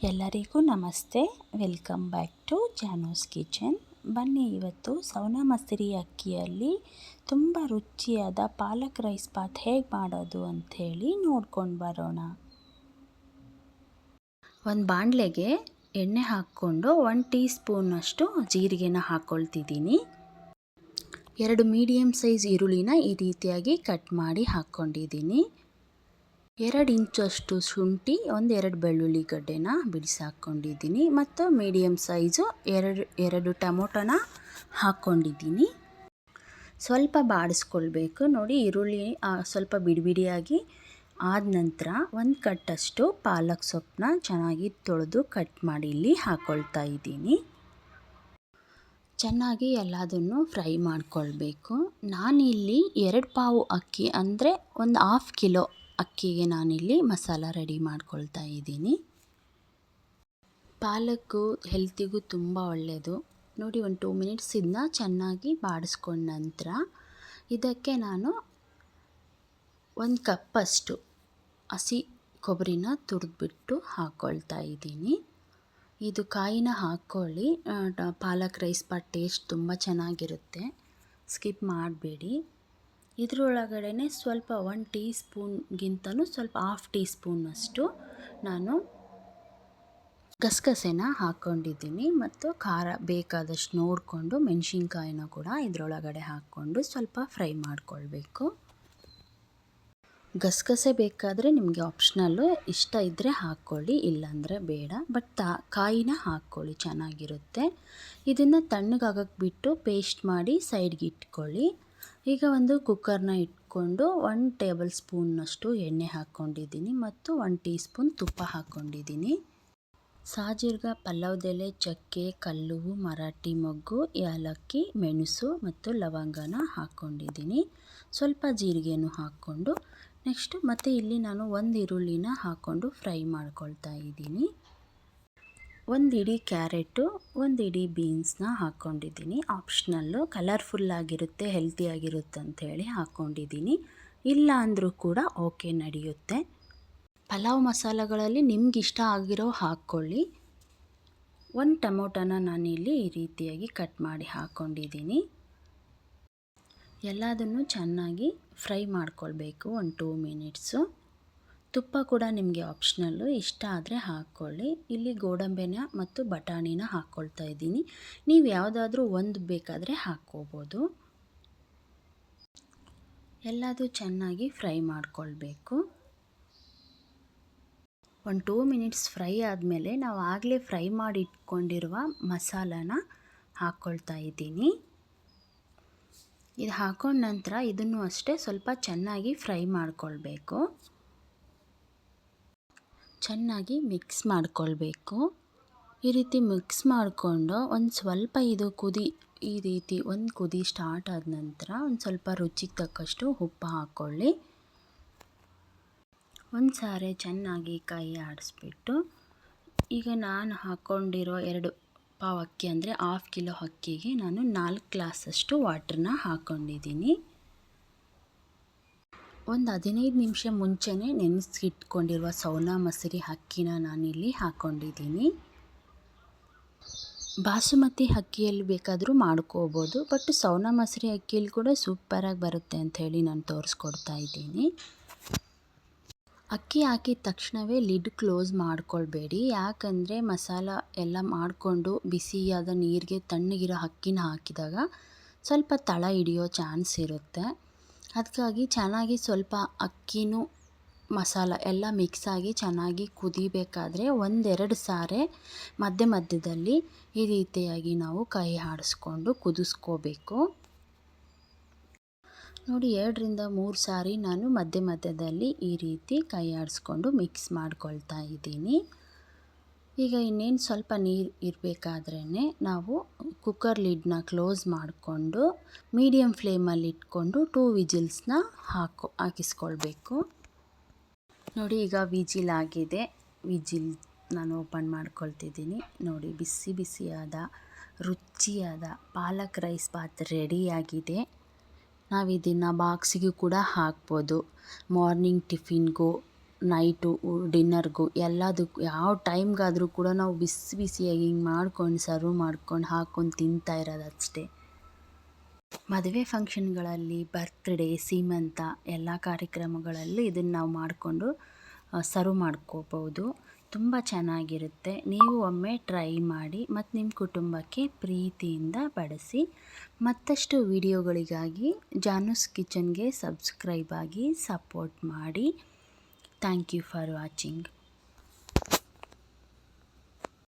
ಎಲ್ಲರಿಗೂ ನಮಸ್ತೆ. Welcome back to Janu's kitchen. ಬನ್ನಿ, ಇವತ್ತು ಸೌನಾ ಮಸೂರಿ ಅಕ್ಕಿಯಲ್ಲಿ ತುಂಬ ರುಚಿಯಾದ ಪಾಲಕ್ ರೈಸ್ ಬಾತ್ ಹೇಗೆ ಮಾಡೋದು ಅಂಥೇಳಿ ನೋಡ್ಕೊಂಡು ಬರೋಣ. ಒಂದು ಬಾಣಲೆಗೆ ಎಣ್ಣೆ ಹಾಕ್ಕೊಂಡು 1 ಟೀ ಸ್ಪೂನಷ್ಟು ಜೀರಿಗೆನ ಹಾಕ್ಕೊಳ್ತಿದ್ದೀನಿ. 2 ಮೀಡಿಯಮ್ ಸೈಜ್ ಈರುಳ್ಳಿನ ಈ ರೀತಿಯಾಗಿ ಕಟ್ ಮಾಡಿ ಹಾಕ್ಕೊಂಡಿದ್ದೀನಿ. 2 ಇಂಚಷ್ಟು ಶುಂಠಿ, 1-2 ಬೆಳ್ಳುಳ್ಳಿ ಗಡ್ಡೆನ ಬಿಡಿಸಿ ಹಾಕ್ಕೊಂಡಿದ್ದೀನಿ ಮತ್ತು ಮೀಡಿಯಮ್ ಸೈಜು 2 ಟೊಮೊಟೊನ ಹಾಕ್ಕೊಂಡಿದ್ದೀನಿ. ಸ್ವಲ್ಪ ಬಾಡಿಸ್ಕೊಳ್ಬೇಕು. ನೋಡಿ, ಈರುಳ್ಳಿ ಸ್ವಲ್ಪ ಬಿಡಿಯಾಗಿ ಆದ ನಂತರ 1 ಕಟ್ಟಷ್ಟು ಪಾಲಕ್ ಸೊಪ್ಪನ್ನ ಚೆನ್ನಾಗಿ ತೊಳೆದು ಕಟ್ ಮಾಡಿ ಇಲ್ಲಿ ಹಾಕ್ಕೊಳ್ತಾ ಇದ್ದೀನಿ. ಚೆನ್ನಾಗಿ ಎಲ್ಲದನ್ನು ಫ್ರೈ ಮಾಡ್ಕೊಳ್ಬೇಕು. ನಾನಿಲ್ಲಿ 2 ಪಾವು ಅಕ್ಕಿ ಅಂದರೆ ಒಂದು 1/2 ಕಿಲೋ ಅಕ್ಕಿಗೆ ನಾನಿಲ್ಲಿ ಮಸಾಲ ರೆಡಿ ಮಾಡ್ಕೊಳ್ತಾ ಇದ್ದೀನಿ. ಪಾಲಕ್ಕು ಹೆಲ್ತಿಗೂ ತುಂಬ ಒಳ್ಳೆಯದು. ನೋಡಿ, ಒಂದು 2 ಮಿನಿಟ್ಸ್ ಇದನ್ನ ಚೆನ್ನಾಗಿ ಬಾಡಿಸ್ಕೊಂಡ ನಂತರ ಇದಕ್ಕೆ ನಾನು 1 ಕಪ್ಪಷ್ಟು ಹಸಿ ಕೊಬ್ಬರಿನ ತುರಿದ್ಬಿಟ್ಟು ಹಾಕ್ಕೊಳ್ತಾ ಇದ್ದೀನಿ. ಇದು ಕಾಯಿನ ಹಾಕ್ಕೊಳ್ಳಿ. ಪಾಲಕ್ ರೈಸ್ ಬಾತ್ ಟೇಸ್ಟ್ ತುಂಬ ಚೆನ್ನಾಗಿರುತ್ತೆ, ಸ್ಕಿಪ್ ಮಾಡಬೇಡಿ. ಇದರೊಳಗಡೆ ಸ್ವಲ್ಪ 1 ಟೀ ಸ್ಪೂನ್ಗಿಂತಲೂ ಸ್ವಲ್ಪ 1/2 ಟೀ ಸ್ಪೂನಷ್ಟು ನಾನು ಗಸಗಸೆನ ಹಾಕ್ಕೊಂಡಿದ್ದೀನಿ ಮತ್ತು ಖಾರ ಬೇಕಾದಷ್ಟು ನೋಡಿಕೊಂಡು ಮೆಣಸಿನ್ಕಾಯಿನ ಕೂಡ ಇದರೊಳಗಡೆ ಹಾಕ್ಕೊಂಡು ಸ್ವಲ್ಪ ಫ್ರೈ ಮಾಡಿಕೊಳ್ಬೇಕು. ಗಸಗಸೆ ಬೇಕಾದರೆ ನಿಮಗೆ ಆಪ್ಷನಲ್ಲು, ಇಷ್ಟ ಇದ್ದರೆ ಹಾಕ್ಕೊಳ್ಳಿ, ಇಲ್ಲಾಂದರೆ ಬೇಡ. ಬಟ್ ಕಾಯಿನ ಹಾಕ್ಕೊಳ್ಳಿ, ಚೆನ್ನಾಗಿರುತ್ತೆ. ಇದನ್ನು ತಣ್ಣಗಾಗಕ್ಕೆ ಬಿಟ್ಟು ಪೇಸ್ಟ್ ಮಾಡಿ ಸೈಡ್ಗೆ ಇಟ್ಕೊಳ್ಳಿ. ಈಗ ಒಂದು ಕುಕ್ಕರ್ನ ಇಟ್ಕೊಂಡು 1 ಟೇಬಲ್ ಸ್ಪೂನ್ನಷ್ಟು ಎಣ್ಣೆ ಹಾಕ್ಕೊಂಡಿದ್ದೀನಿ ಮತ್ತು 1 ಟೀ ಸ್ಪೂನ್ ತುಪ್ಪ ಹಾಕ್ಕೊಂಡಿದ್ದೀನಿ. ಸಾಜೀರಿಗೆ, ಪಲ್ಲವದೆಲೆ, ಚಕ್ಕೆ, ಕಲ್ಲುವು, ಮರಾಠಿ ಮೊಗ್ಗು, ಏಲಕ್ಕಿ, ಮೆಣಸು ಮತ್ತು ಲವಂಗನ ಹಾಕ್ಕೊಂಡಿದ್ದೀನಿ. ಸ್ವಲ್ಪ ಜೀರಿಗೆನೂ ಹಾಕ್ಕೊಂಡು ನೆಕ್ಸ್ಟು ಮತ್ತು ಇಲ್ಲಿ ನಾನು 1 ಈರುಳ್ಳಿನ ಹಾಕ್ಕೊಂಡು ಫ್ರೈ ಮಾಡ್ಕೊಳ್ತಾ ಇದ್ದೀನಿ. 1 ಇಡೀ ಕ್ಯಾರೆಟು, 1 ಇಡೀ ಬೀನ್ಸ್ನ ಹಾಕ್ಕೊಂಡಿದ್ದೀನಿ. ಆಪ್ಷನಲ್ಲು, ಕಲರ್ಫುಲ್ಲಾಗಿರುತ್ತೆ, ಹೆಲ್ತಿಯಾಗಿರುತ್ತೆ ಅಂಥೇಳಿ ಹಾಕ್ಕೊಂಡಿದ್ದೀನಿ. ಇಲ್ಲ ಅಂದರೂ ಕೂಡ ಓಕೆ, ನಡೆಯುತ್ತೆ. ಪಲಾವ್ ಮಸಾಲೆಗಳಲ್ಲಿ ನಿಮ್ಗೆ ಇಷ್ಟ ಆಗಿರೋ ಹಾಕ್ಕೊಳ್ಳಿ. 1 ಟೊಮೊಟೊನ ನಾನಿಲ್ಲಿ ಈ ರೀತಿಯಾಗಿ ಕಟ್ ಮಾಡಿ ಹಾಕ್ಕೊಂಡಿದ್ದೀನಿ. ಎಲ್ಲದನ್ನು ಚೆನ್ನಾಗಿ ಫ್ರೈ ಮಾಡ್ಕೊಳ್ಬೇಕು 1 2 ಮಿನಿಟ್ಸು. ತುಪ್ಪ ಕೂಡ ನಿಮಗೆ ಆಪ್ಷನಲ್ಲು, ಇಷ್ಟ ಆದರೆ ಹಾಕ್ಕೊಳ್ಳಿ. ಇಲ್ಲಿ ಗೋಡಂಬಿನ ಮತ್ತು ಬಟಾಣಿನ ಹಾಕ್ಕೊಳ್ತಾ ಇದ್ದೀನಿ. ನೀವು ಯಾವುದಾದ್ರೂ ಒಂದು ಬೇಕಾದರೆ ಹಾಕ್ಕೋಬೋದು. ಎಲ್ಲದೂ ಚೆನ್ನಾಗಿ ಫ್ರೈ ಮಾಡ್ಕೊಳ್ಬೇಕು. 1 2 ಮಿನಿಟ್ಸ್ ಫ್ರೈ ಆದಮೇಲೆ ನಾವು ಆಗಲೇ ಫ್ರೈ ಮಾಡಿ ಇಟ್ಕೊಂಡಿರುವ ಮಸಾಲಾನ ಹಾಕ್ಕೊಳ್ತಾ ಇದ್ದೀನಿ. ಇದು ಹಾಕೊಂಡ ನಂತರ ಇದನ್ನು ಅಷ್ಟೇ ಸ್ವಲ್ಪ ಚೆನ್ನಾಗಿ ಫ್ರೈ ಮಾಡ್ಕೊಳ್ಬೇಕು. ಚೆನ್ನಾಗಿ ಮಿಕ್ಸ್ ಮಾಡ್ಕೊಳ್ಬೇಕು. ಈ ರೀತಿ ಮಿಕ್ಸ್ ಮಾಡಿಕೊಂಡು ಒಂದು ಸ್ವಲ್ಪ ಇದು ಈ ರೀತಿ ಒಂದು ಕುದಿ ಸ್ಟಾರ್ಟ್ ಆದ ನಂತರ ಒಂದು ಸ್ವಲ್ಪ ರುಚಿಗೆ ತಕ್ಕಷ್ಟು ಉಪ್ಪು ಹಾಕ್ಕೊಳ್ಳಿ. ಒಂದು ಸಾರಿ ಚೆನ್ನಾಗಿ ಕೈ ಆಡಿಸ್ಬಿಟ್ಟು, ಈಗ ನಾನು ಹಾಕ್ಕೊಂಡಿರೋ 2 ಪಾವು ಅಕ್ಕಿ ಅಂದರೆ 1/2 ಕಿಲೋ ಅಕ್ಕಿಗೆ ನಾನು 4 ಗ್ಲಾಸಷ್ಟು ವಾಟ್ರನ್ನ ಹಾಕ್ಕೊಂಡಿದ್ದೀನಿ. ಒಂದು 15 ನಿಮಿಷ ಮುಂಚೆನೇ ನೆನೆಸಿಟ್ಕೊಂಡಿರುವ ಸೌನಾ ಮಸೂರಿ ಅಕ್ಕಿನ ನಾನಿಲ್ಲಿ ಹಾಕ್ಕೊಂಡಿದ್ದೀನಿ. ಬಾಸುಮತಿ ಅಕ್ಕಿಯಲ್ಲಿ ಬೇಕಾದರೂ ಮಾಡ್ಕೋಬೋದು, ಬಟ್ ಸೌನಾ ಮಸೂರಿ ಅಕ್ಕಿಯಲ್ಲಿ ಕೂಡ ಸೂಪರಾಗಿ ಬರುತ್ತೆ ಅಂಥೇಳಿ ನಾನು ತೋರಿಸ್ಕೊಡ್ತಾ ಇದ್ದೀನಿ. ಅಕ್ಕಿ ಹಾಕಿದ ತಕ್ಷಣವೇ ಲಿಡ್ ಕ್ಲೋಸ್ ಮಾಡ್ಕೊಳ್ಬೇಡಿ, ಯಾಕಂದರೆ ಮಸಾಲ ಎಲ್ಲ ಮಾಡಿಕೊಂಡು ಬಿಸಿಯಾದ ನೀರಿಗೆ ತಣ್ಣಗಿರೋ ಅಕ್ಕಿನ ಹಾಕಿದಾಗ ಸ್ವಲ್ಪ ತಳ ಹಿಡಿಯೋ ಚಾನ್ಸ್ ಇರುತ್ತೆ. ಅದಕ್ಕಾಗಿ ಚೆನ್ನಾಗಿ ಸ್ವಲ್ಪ ಅಕ್ಕಿನೂ ಮಸಾಲ ಎಲ್ಲ ಮಿಕ್ಸಾಗಿ ಚೆನ್ನಾಗಿ ಕುದಿಬೇಕಾದ್ರೆ 1-2 ಸಾರಿ ಮಧ್ಯದಲ್ಲಿ ಈ ರೀತಿಯಾಗಿ ನಾವು ಕೈ ಆಡಿಸ್ಕೊಂಡು ಕುದಿಸ್ಕೋಬೇಕು. ನೋಡಿ, 2-3 ಸಾರಿ ನಾನು ಮಧ್ಯದಲ್ಲಿ ಈ ರೀತಿ ಕೈ ಆಡಿಸ್ಕೊಂಡು ಮಿಕ್ಸ್ ಮಾಡ್ಕೊಳ್ತಾ ಇದ್ದೀನಿ. ಈಗ ಇನ್ನೇನು ಸ್ವಲ್ಪ ನೀರು ಇರಬೇಕಾದ್ರೇ ನಾವು ಕುಕ್ಕರ್ ಲಿಡ್ನ ಕ್ಲೋಸ್ ಮಾಡಿಕೊಂಡು ಮೀಡಿಯಮ್ ಫ್ಲೇಮಲ್ಲಿ ಇಟ್ಕೊಂಡು 2 ವಿಜಿಲ್ಸ್ನ ಹಾಕಿಸ್ಕೊಳ್ಬೇಕು. ನೋಡಿ, ಈಗ ವಿಜಿಲ್ ಆಗಿದೆ. ವಿಜಿಲ್ ನಾನು ಓಪನ್ ಮಾಡ್ಕೊಳ್ತಿದ್ದೀನಿ. ನೋಡಿ, ಬಿಸಿಯಾದ ರುಚಿಯಾದ ಪಾಲಕ್ ರೈಸ್ ಬಾತ್ ರೆಡಿಯಾಗಿದೆ. ನಾವು ಇದನ್ನು ಬಾಕ್ಸಿಗೂ ಕೂಡ ಹಾಕ್ಬೋದು, ಮಾರ್ನಿಂಗ್ ಟಿಫಿನ್ಗೂ ನೈಟು ಡಿನ್ನರ್ಗೂ ಎಲ್ಲದಕ್ಕೂ ಯಾವ ಟೈಮ್ಗಾದರೂ ಕೂಡ ನಾವು ಬಿಸಿ ಬಿಸಿಯಾಗಿ ಹಿಂಗೆ ಮಾಡ್ಕೊಂಡು ಸರ್ವ್ ಮಾಡ್ಕೊಂಡು ಹಾಕ್ಕೊಂಡು ತಿಂತಾ ಇರೋದು ಅಷ್ಟೇ. ಮದುವೆ ಫಂಕ್ಷನ್ಗಳಲ್ಲಿ, ಬರ್ತ್ಡೇ, ಸೀಮಂತ ಎಲ್ಲ ಕಾರ್ಯಕ್ರಮಗಳಲ್ಲಿ ಇದನ್ನು ನಾವು ಮಾಡಿಕೊಂಡು ಸರ್ವ್ ಮಾಡ್ಕೋಬೋದು. ತುಂಬ ಚೆನ್ನಾಗಿರುತ್ತೆ. ನೀವು ಒಮ್ಮೆ ಟ್ರೈ ಮಾಡಿ ಮತ್ತು ನಿಮ್ಮ ಕುಟುಂಬಕ್ಕೆ ಪ್ರೀತಿಯಿಂದ ಬಡಿಸಿ. ಮತ್ತಷ್ಟು ವಿಡಿಯೋಗಳಿಗಾಗಿ ಜಾನೂಸ್ ಕಿಚನ್ಗೆ ಸಬ್ಸ್ಕ್ರೈಬ್ ಆಗಿ ಸಪೋರ್ಟ್ ಮಾಡಿ. Thank you for watching.